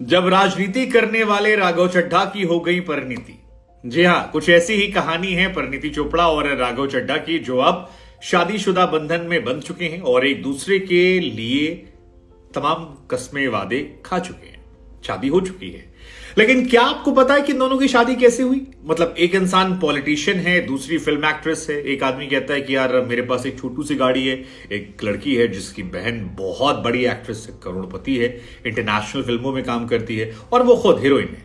जब राजनीति करने वाले राघव चड्ढा की हो गई परिणीति। जी हां, कुछ ऐसी ही कहानी है परिणीति चोपड़ा और राघव चड्ढा की, जो अब शादीशुदा बंधन में बंध चुके हैं और एक दूसरे के लिए तमाम कस्में वादे खा चुके हैं। शादी हो चुकी है, लेकिन क्या आपको पता है कि इन दोनों की शादी कैसे हुई? मतलब एक इंसान पॉलिटिशियन है, दूसरी फिल्म एक्ट्रेस है। एक आदमी कहता है कि यार मेरे पास एक छोटू सी गाड़ी है। एक लड़की है जिसकी बहन बहुत बड़ी एक्ट्रेस है, करोड़पति है, इंटरनेशनल फिल्मों में काम करती है और वो खुद हीरोइन है।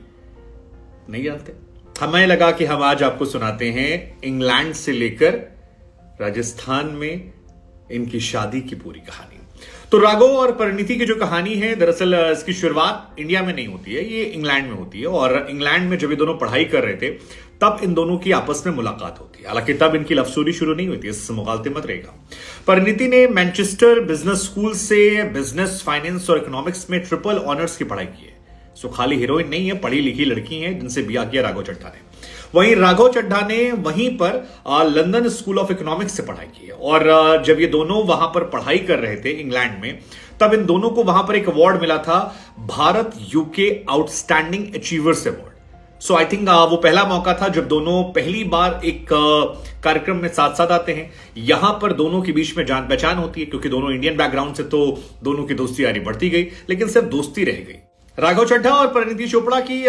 नहीं जानते? हमें लगा कि हम आज आपको सुनाते हैं इंग्लैंड से लेकर राजस्थान में इनकी शादी की पूरी कहानी। तो राघव और परिणीति की जो कहानी है, दरअसल इसकी शुरुआत इंडिया में नहीं होती है, ये इंग्लैंड में होती है। और इंग्लैंड में जब ये दोनों पढ़ाई कर रहे थे तब इन दोनों की आपस में मुलाकात होती है। हालांकि तब इनकी लव स्टोरी शुरू नहीं हुई थी, इससे मुगालते मत रहेगा। परिणीति ने मैनचेस्टर बिजनेस स्कूल से बिजनेस, फाइनेंस और इकोनॉमिक्स में ट्रिपल ऑनर्स की पढ़ाई की है। सो खाली हीरोइन नहीं है, पढ़ी लिखी लड़की है जिनसे ब्याह किया राघव चड्ढा ने। वहीं राघव चड्ढा ने वहीं पर लंदन स्कूल ऑफ इकोनॉमिक्स से पढ़ाई की है। और जब ये दोनों वहां पर पढ़ाई कर रहे थे इंग्लैंड में, तब इन दोनों को वहां पर एक अवार्ड मिला था, Bharat UK outstanding achievers award. So I think वो पहला मौका था जब दोनों पहली बार एक कार्यक्रम में साथ साथ आते हैं। यहां पर दोनों के बीच में जान पहचान होती है, क्योंकि दोनों इंडियन बैकग्राउंड से, तो दोनों की दोस्ती यारी बढ़ती गई, लेकिन सिर्फ दोस्ती रह गई। राघव चड्ढा और परिणीति चोपड़ा की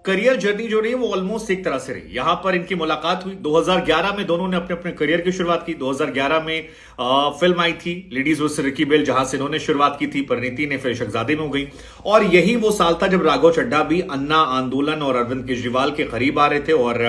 करियर जर्नी जो रही वो ऑलमोस्ट एक तरह से रही। यहां पर इनकी मुलाकात हुई 2011 में, दोनों ने अपने अपने करियर की शुरुआत की। 2011 में फिल्म आई थी लेडीज वर्सेस रिकी बेल, जहां से इन्होंने शुरुआत की थी। परिणीति ने फिर शहजादे में हो गई। और यही वो साल था जब राघव चड्ढा भी अन्ना आंदोलन और अरविंद केजरीवाल के करीब आ रहे थे और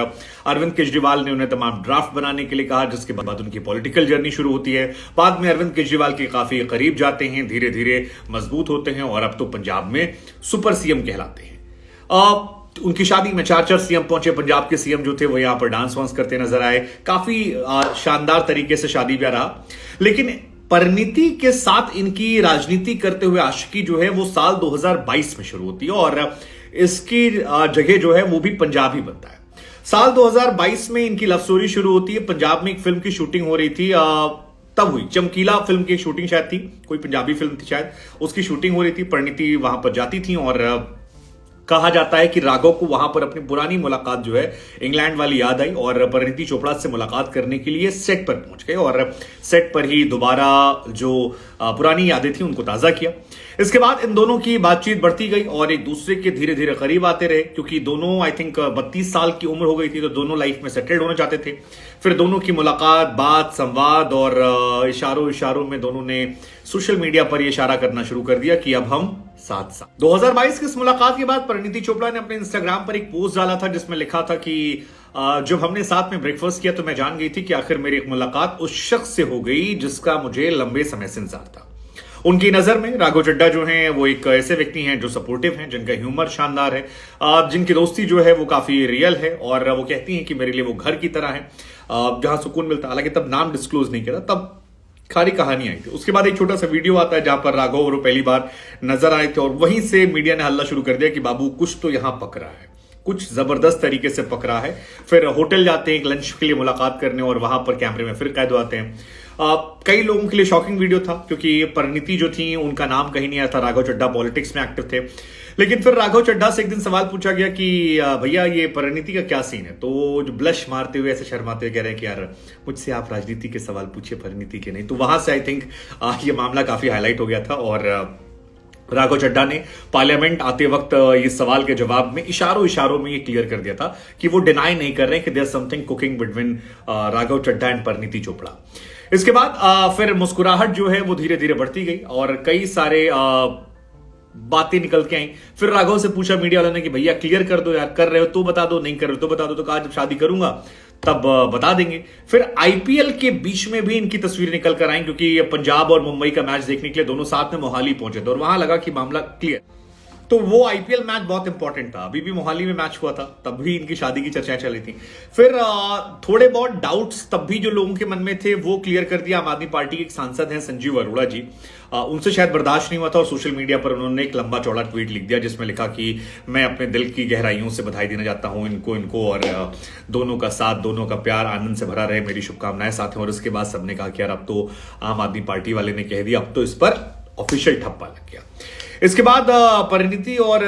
अरविंद केजरीवाल ने उन्हें तमाम ड्राफ्ट बनाने के लिए कहा, जिसके बाद उनकी पॉलिटिकल जर्नी शुरू होती है। बाद में अरविंद केजरीवाल के काफी करीब जाते हैं, धीरे धीरे मजबूत होते हैं और अब तो पंजाब में सुपर सीएम कहलाते हैं। उनकी शादी में 4 सीएम पहुंचे। पंजाब के सीएम जो थे वो यहां पर डांस वांस करते नजर आए। काफी शानदार तरीके से शादी ब्याह रहा। लेकिन परिणीति के साथ इनकी राजनीति करते हुए आशिकी जो है वो साल 2022 में शुरू होती है और इसकी जगह जो है वो भी पंजाब ही बनता है। साल 2022 में इनकी लव स्टोरी शुरू होती है। पंजाब में एक फिल्म की शूटिंग हो रही थी, तब हुई। चमकीला फिल्म की शूटिंग शायद थी, कोई पंजाबी फिल्म थी शायद, उसकी शूटिंग हो रही थी। परिणीति वहां पर जाती थी और कहा जाता है कि राघव को वहां पर अपनी पुरानी मुलाकात जो है इंग्लैंड वाली याद आई और परिणीति चोपड़ा से मुलाकात करने के लिए सेट पर पहुंच गए और सेट पर ही दोबारा जो पुरानी यादें थी उनको ताजा किया। इसके बाद इन दोनों की बातचीत बढ़ती गई और एक दूसरे के धीरे धीरे करीब आते रहे, क्योंकि दोनों आई थिंक 32 साल की उम्र हो गई थी, तो दोनों लाइफ में सेटल्ड होना चाहते थे। फिर दोनों की मुलाकात, बात, संवाद और इशारों में दोनों ने सोशल मीडिया पर यह इशारा करना शुरू कर दिया कि अब हम साथ। 2022 की इस मुलाकात के बाद परिणीति चोपड़ा ने अपने इंस्टाग्राम पर एक पोस्ट डाला था जिसमें लिखा था कि जब हमने साथ में ब्रेकफास्ट किया तो मैं जान गई थी कि आखिर मेरी एक मुलाकात उस शख्स से हो गई जिसका मुझे लंबे समय से इंतजार था। उनकी नजर में राघव चड्ढा जो हैं वो एक ऐसे व्यक्ति हैं जो सपोर्टिव हैं, जिनका ह्यूमर शानदार है, जिनकी दोस्ती जो है वो काफी रियल है और वो कहती हैं कि मेरे लिए वो घर की तरह है जहां सुकून मिलता है। हालांकि तब नाम डिस्क्लोज नहीं किया, तब खाली कहानी आई थी। उसके बाद एक छोटा सा वीडियो आता है जहां पर राघव और वो पहली बार नजर आए थे और वहीं से मीडिया ने हल्ला शुरू कर दिया कि बाबू कुछ तो यहां पक रहा है, कुछ जबरदस्त तरीके से पक रहा है। फिर होटल जाते हैं एक लंच के लिए मुलाकात करने और वहां पर कैमरे में फिर कैद आते हैं। कई लोगों के लिए शॉकिंग वीडियो था, क्योंकि परिणीति जो थी उनका नाम कहीं नहीं आया था। राघव चड्ढा पॉलिटिक्स में एक्टिव थे। लेकिन फिर राघव चड्ढा से एक दिन सवाल पूछा गया कि भैया ये परिणीति का क्या सीन है, तो जो ब्लश मारते हुए ऐसे शर्माते हुए कह रहे हैं कि यार मुझसे आप राजनीति के सवाल पूछिए, परिणीति के नहीं। तो वहां से आई थिंक ये मामला काफी हाईलाइट हो गया था और राघव चड्ढा ने पार्लियामेंट आते वक्त इस सवाल के जवाब में इशारों में ये क्लियर कर दिया था कि वो डिनाई नहीं कर रहे कि there something cooking between Raghav Chadha and Parineeti Chopra. इसके बाद फिर मुस्कुराहट जो है वो धीरे धीरे बढ़ती गई और कई सारे बातें निकल के आई। फिर राघव से पूछा मीडिया वालों ने कि भैया क्लियर कर दो यार, कर रहे हो तो बता दो, नहीं कर रहे हो तो बता दो। तो कहा जब शादी करूंगा तब बता देंगे। फिर आईपीएल के बीच में भी इनकी तस्वीरें निकल कर आई, क्योंकि पंजाब और मुंबई का मैच देखने के लिए दोनों साथ में मोहाली पहुंचे थे और वहां लगा कि मामला क्लियर। तो वो आईपीएल मैच बहुत इंपॉर्टेंट था। अभी भी मोहाली में मैच हुआ था, तब भी इनकी शादी की चर्चाएं चली थी। फिर थोड़े बहुत डाउट्स तब भी जो लोगों के मन में थे वो क्लियर कर दिया। आम आदमी पार्टी के एक सांसद हैं संजीव अरोड़ा जी, उनसे शायद बर्दाश्त नहीं हुआ था और सोशल मीडिया पर उन्होंने एक लंबा चौड़ा ट्वीट लिख दिया जिसमें लिखा कि मैं अपने दिल की गहराइयों से बधाई देना चाहता हूं इनको और दोनों का साथ, दोनों का प्यार आनंद से भरा रहे, मेरी शुभकामनाएं साथ हैं। और उसके बाद सबने कहा कि यार अब तो आम आदमी पार्टी वाले ने कह दिया, अब तो इस पर ऑफिशियल ठप्पा लग गया। इसके बाद परिणीति और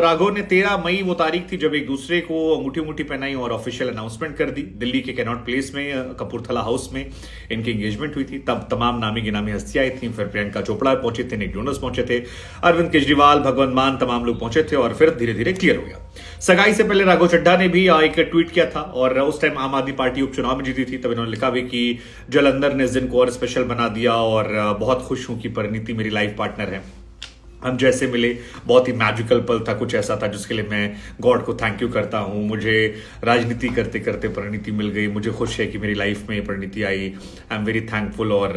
राघव ने 13 मई वो तारीख थी जब एक दूसरे को अंगूठी अंगूठी पहनाई और ऑफिशियल अनाउंसमेंट कर दी। दिल्ली के कैनॉट प्लेस में कपूरथला हाउस में इनकी एंगेजमेंट हुई थी। तब तमाम नामी गिनामी हस्तियां आई थी। फिर प्रियंका चोपड़ा पहुंचे थे, निक जोनस पहुंचे थे, अरविंद केजरीवाल, भगवंत मान, तमाम लोग पहुंचे थे और फिर धीरे धीरे क्लियर हो गया। सगाई से पहले राघव चड्ढा ने भी एक ट्वीट किया था और उस टाइम आम आदमी पार्टी उपचुनाव में जीती थी। तब इन्होंने लिखा भी कि जलंधर ने इस दिन को और स्पेशल बना दिया और बहुत खुश हूं कि परिणीति मेरी लाइफ पार्टनर है। हम जैसे मिले, बहुत ही मैजिकल पल था, कुछ ऐसा था जिसके लिए मैं गॉड को थैंक यू करता हूं। मुझे राजनीति करते करते परिणीति मिल गई, मुझे खुश है कि मेरी लाइफ में परिणीति आई। I am very thankful. और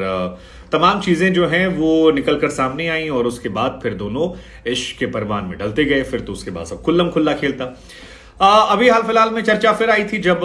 तमाम चीजें जो हैं वो निकल कर सामने आई और उसके बाद फिर दोनों इश्क के परवान में ढलते गए। फिर तो उसके बाद सब खुल्लम खुल्ला खेल था। अभी हाल फिलहाल में चर्चा फिर आई थी जब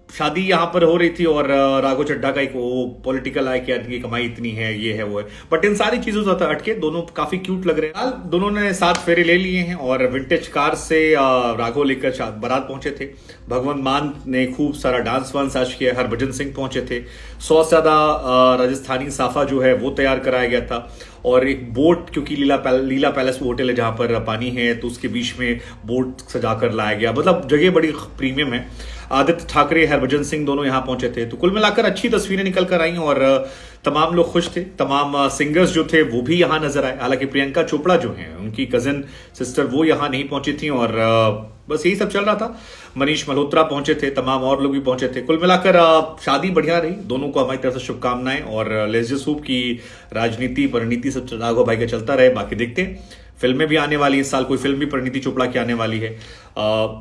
शादी यहां पर हो रही थी और राघव चड्ढा का एक वो पॉलिटिकल आय कि इनकी कमाई इतनी है, ये है वो है, बट इन सारी चीजों से अटके दोनों काफी क्यूट लग रहे हैं। दोनों ने 7 फेरे ले लिए हैं और विंटेज कार से राघव लेकर बारात पहुंचे थे। भगवंत मान ने खूब सारा डांस वांस आज किया। हरभजन सिंह पहुंचे थे। 100 से ज्यादा राजस्थानी साफा जो है वो तैयार कराया गया था और एक बोट, क्योंकि लीला पैलेस होटल है जहां पर पानी है तो उसके बीच में बोट सजाकर लाया गया। मतलब जगह बड़ी प्रीमियम है। आदित्य ठाकरे, हरभजन सिंह दोनों यहां पहुंचे थे। तो कुल मिलाकर अच्छी तस्वीरें निकल कर आई और तमाम लोग खुश थे। तमाम सिंगर्स जो थे वो भी यहां नजर आए। हालांकि प्रियंका चोपड़ा जो हैं उनकी कजिन सिस्टर वो यहां नहीं पहुंची थी और बस यही सब चल रहा था। मनीष मल्होत्रा पहुंचे थे, तमाम और लोग भी पहुंचे थे। कुल मिलाकर शादी बढ़िया रही। दोनों को हमारी तरफ से शुभकामनाएं और लेट्स जस्ट होप कि राजनीति परिणीति सब राघव भाई का चलता रहे। बाकी देखते हैं। फिल्में भी आने वाली है इस साल, कोई फिल्म भी परिणीति चोपड़ा की आने वाली है।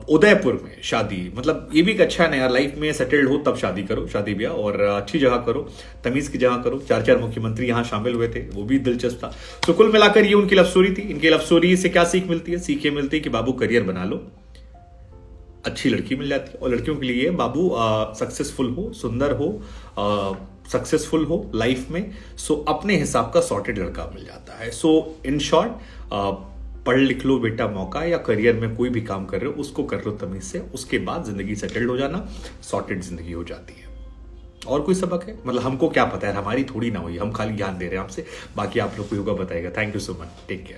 उदयपुर में शादी, मतलब ये भी एक अच्छा है ना यार, लाइफ में सेटल्ड हो तब शादी करो, शादी ब्याह, और अच्छी जगह करो, तमीज की जगह करो। 4 मुख्यमंत्री यहां शामिल हुए थे, वो भी दिलचस्प था। तो कुल मिलाकर ये उनकी लव स्टोरी थी। इनकी लव स्टोरी से क्या सीख मिलती है? सीख ये मिलती है कि बाबू करियर बना लो, अच्छी लड़की मिल जाती है। और लड़कियों के लिए बाबू सक्सेसफुल हो, सुंदर हो, सक्सेसफुल हो लाइफ में, सो अपने हिसाब का सॉर्टेड लड़का मिल जाता है। सो इन शॉर्ट, पढ़ लिख लो बेटा, मौका या करियर में कोई भी काम कर रहे हो उसको कर लो तमीज से। उसके बाद जिंदगी सेटल्ड हो जाना, सॉर्टेड जिंदगी हो जाती है। और कोई सबक है? मतलब हमको क्या पता है, हमारी थोड़ी ना हुई, हम खाली ज्ञान दे रहे हैं आपसे। बाकी आप लोग को होगा बताएगा। Thank you so much, take care.